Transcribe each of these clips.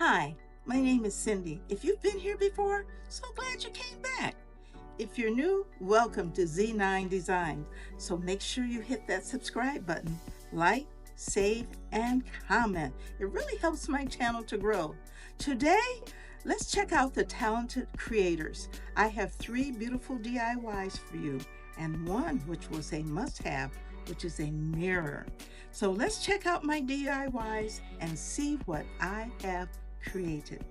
Hi, my name is Cindy. If you've been here before, so glad you came back. If you're new, welcome to Z9 Design. So make sure you hit that subscribe button, like, save, and comment. It really helps my channel to grow. Today, let's check out the talented creators. I have 3 beautiful DIYs for you, and one which was a must-have, which is a mirror. So let's check out my DIYs and see what I have created.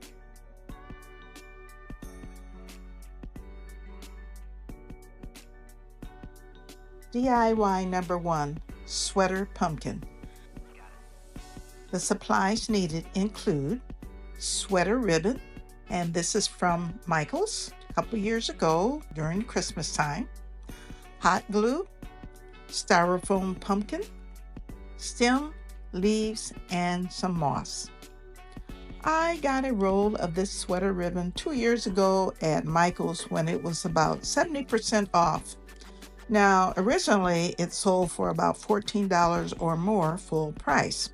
DIY number 1, sweater pumpkin. The supplies needed include sweater ribbon, and this is from Michael's a couple years ago during Christmas time, hot glue, styrofoam pumpkin, stem, leaves, and some moss. I got a roll of this sweater ribbon 2 years ago at Michael's when it was about 70% off. Now, originally it sold for about $14 or more full price.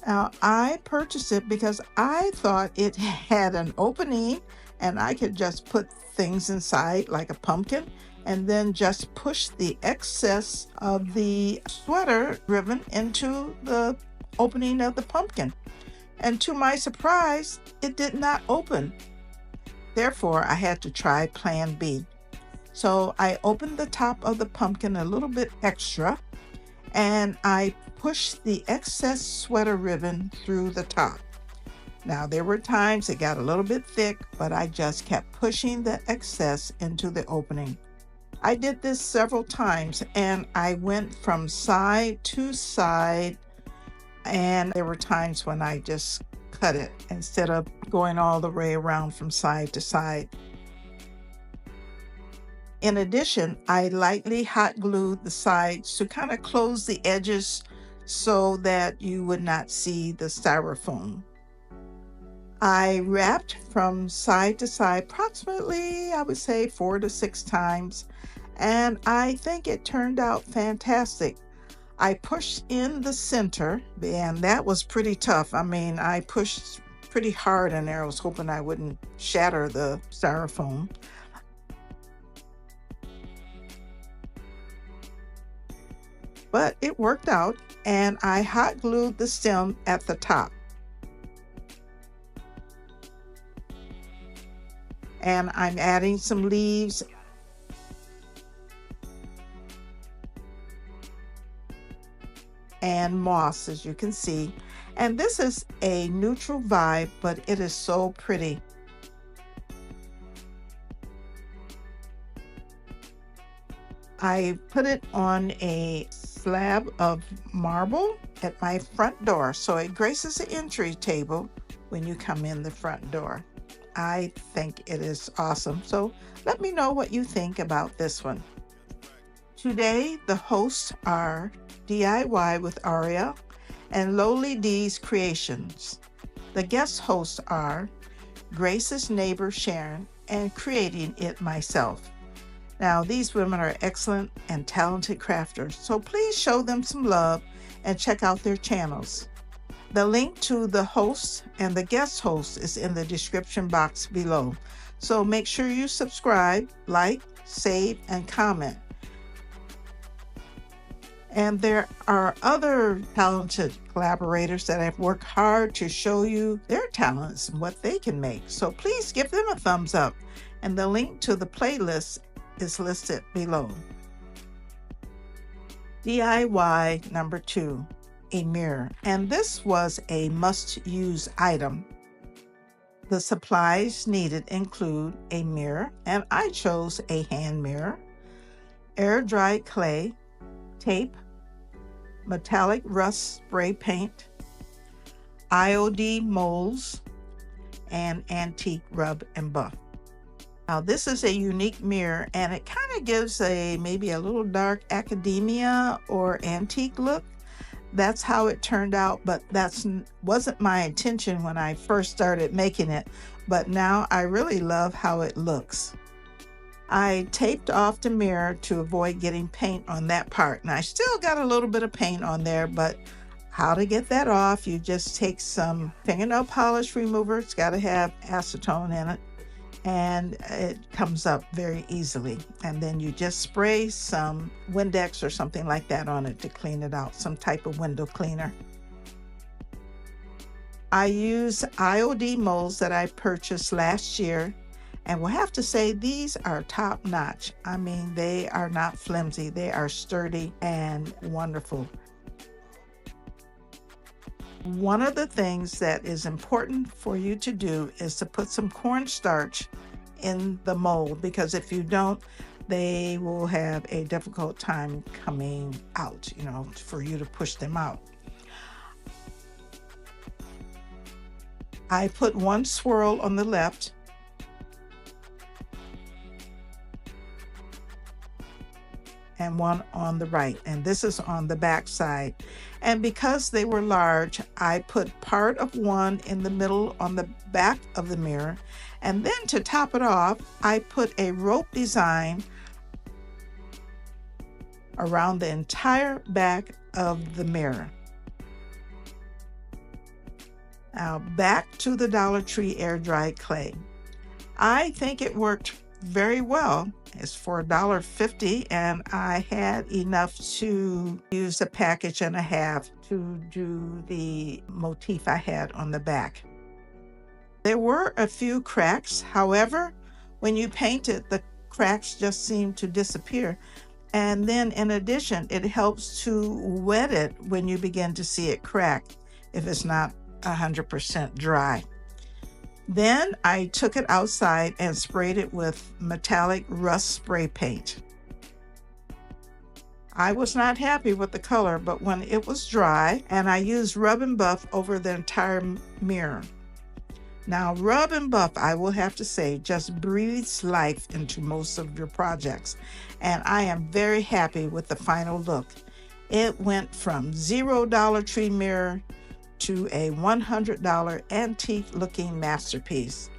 Now, I purchased it because I thought it had an opening and I could just put things inside like a pumpkin and then just push the excess of the sweater ribbon into the opening of the pumpkin. And to my surprise, it did not open. Therefore, I had to try plan B. So I opened the top of the pumpkin a little bit extra, and I pushed the excess sweater ribbon through the top. Now, there were times it got a little bit thick, but I just kept pushing the excess into the opening. I did this several times, and I went from side to side, and there were times when I just cut it instead of going all the way around from side to side. In addition, I lightly hot glued the sides to kind of close the edges so that you would not see the styrofoam. I wrapped from side to side approximately, I would say 4 to 6 times, and I think it turned out fantastic. I pushed in the center, and that was pretty tough. I mean, I pushed pretty hard in there. I was hoping I wouldn't shatter the styrofoam. But it worked out, and I hot glued the stem at the top. And I'm adding some leaves and moss, as you can see. And this is a neutral vibe, but it is so pretty. I put it on a slab of marble at my front door, so it graces the entry table when you come in the front door. I think it is awesome. So let me know what you think about this one. Today, the hosts are DIY with Aria and Lowly D's Creations. The guest hosts are Grace's neighbor Sharon and Creating It Myself. Now, these women are excellent and talented crafters, so please show them some love and check out their channels. The link to the hosts and the guest host is in the description box below. So make sure you subscribe, like, save, and comment. And there are other talented collaborators that have worked hard to show you their talents and what they can make. So please give them a thumbs up. And the link to the playlist is listed below. DIY number 2, a mirror. And this was a must-use item. The supplies needed include a mirror, and I chose a hand mirror, air-dried clay, tape, metallic rust spray paint, IOD molds, and antique rub and buff. Now, this is a unique mirror, and it kind of gives maybe a little dark academia or antique look. That's how it turned out, but that wasn't my intention when I first started making it, but now I really love how it looks. I taped off the mirror to avoid getting paint on that part, and I still got a little bit of paint on there, but How to get that off, you just take some fingernail polish remover. It's got to have acetone in it, and it comes up very easily. And then you just spray some Windex or something like that on it to clean it out, some type of window cleaner. I use IOD molds that I purchased last year, and we'll have to say these are top notch. I mean, they are not flimsy, they are sturdy and wonderful. One of the things that is important for you to do is to put some cornstarch in the mold, because if you don't, they will have a difficult time coming out, for you to push them out. I put one swirl on the left and one on the right, and this is on the back side. And because they were large, I put part of one in the middle on the back of the mirror, and then to top it off, I put a rope design around the entire back of the mirror. Now back to the Dollar Tree air dried clay. I think it worked very well. It's for $1.50, and I had enough to use a package and a half to do the motif I had on the back. There were a few cracks. However, when you paint it, the cracks just seem to disappear. And then in addition, it helps to wet it when you begin to see it crack if it's not 100% dry. Then I took it outside and sprayed it with metallic rust spray paint. I was not happy with the color, but when it was dry, and I used rub and buff over the entire mirror. Now, rub and buff, I will have to say, just breathes life into most of your projects, and I am very happy with the final look. It went from $0 Dollar Tree mirror to a $100 antique looking masterpiece.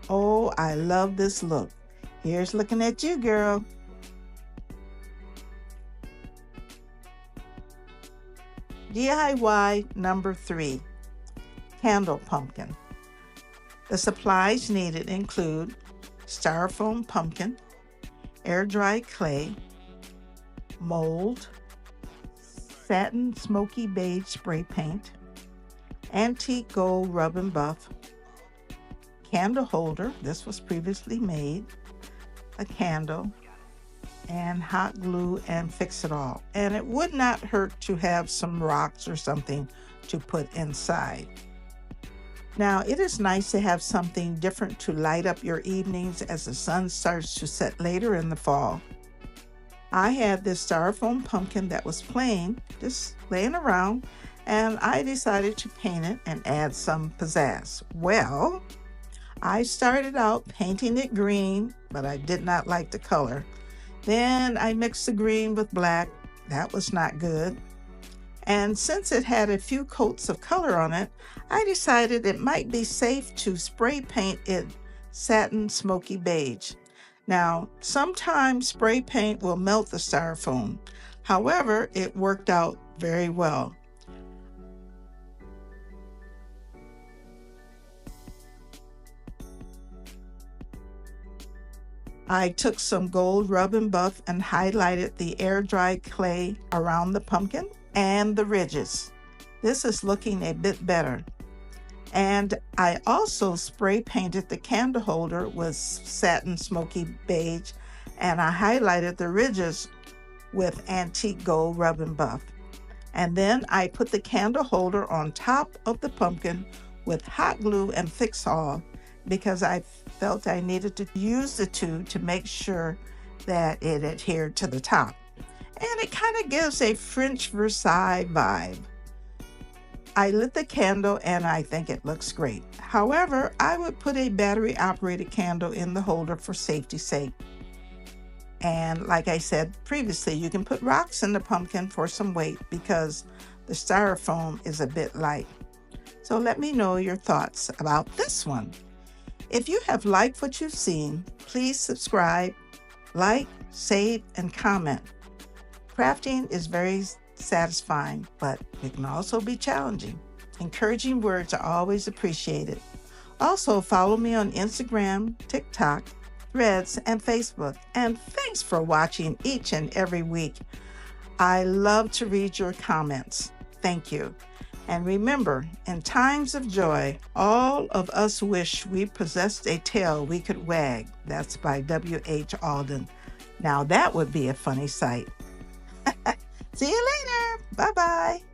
Oh, I love this look. Here's looking at you, girl. DIY number 3, candle pumpkin. The supplies needed include styrofoam pumpkin, air dried clay, mold, satin smoky beige spray paint, antique gold rub and buff, candle holder, this was previously made, a candle, and hot glue and fix it all. And it would not hurt to have some rocks or something to put inside. Now, it is nice to have something different to light up your evenings as the sun starts to set later in the fall. I had this styrofoam pumpkin that was plain, just laying around, and I decided to paint it and add some pizzazz. Well, I started out painting it green, but I did not like the color. Then I mixed the green with black. That was not good. And since it had a few coats of color on it, I decided it might be safe to spray paint it satin smoky beige. Now, sometimes spray paint will melt the styrofoam. However, it worked out very well. I took some gold rub and buff and highlighted the air dried clay around the pumpkin and the ridges. This is looking a bit better. And I also spray painted the candle holder with satin smoky beige, and I highlighted the ridges with antique gold rub and buff. And then I put the candle holder on top of the pumpkin with hot glue and fix all, because I felt I needed to use the two to make sure that it adhered to the top. And it kind of gives a French Versailles vibe. I lit the candle and I think it looks great. However, I would put a battery operated candle in the holder for safety's sake. And like I said previously, you can put rocks in the pumpkin for some weight because the styrofoam is a bit light. So let me know your thoughts about this one. If you have liked what you've seen, please subscribe, like, save, and comment. Crafting is very satisfying, but it can also be challenging. Encouraging words are always appreciated. Also, follow me on Instagram, TikTok, Threads, and Facebook. And thanks for watching each and every week. I love to read your comments. Thank you. And remember, in times of joy, all of us wish we possessed a tail we could wag. That's by W.H. Auden. Now that would be a funny sight. See you later. Bye-bye.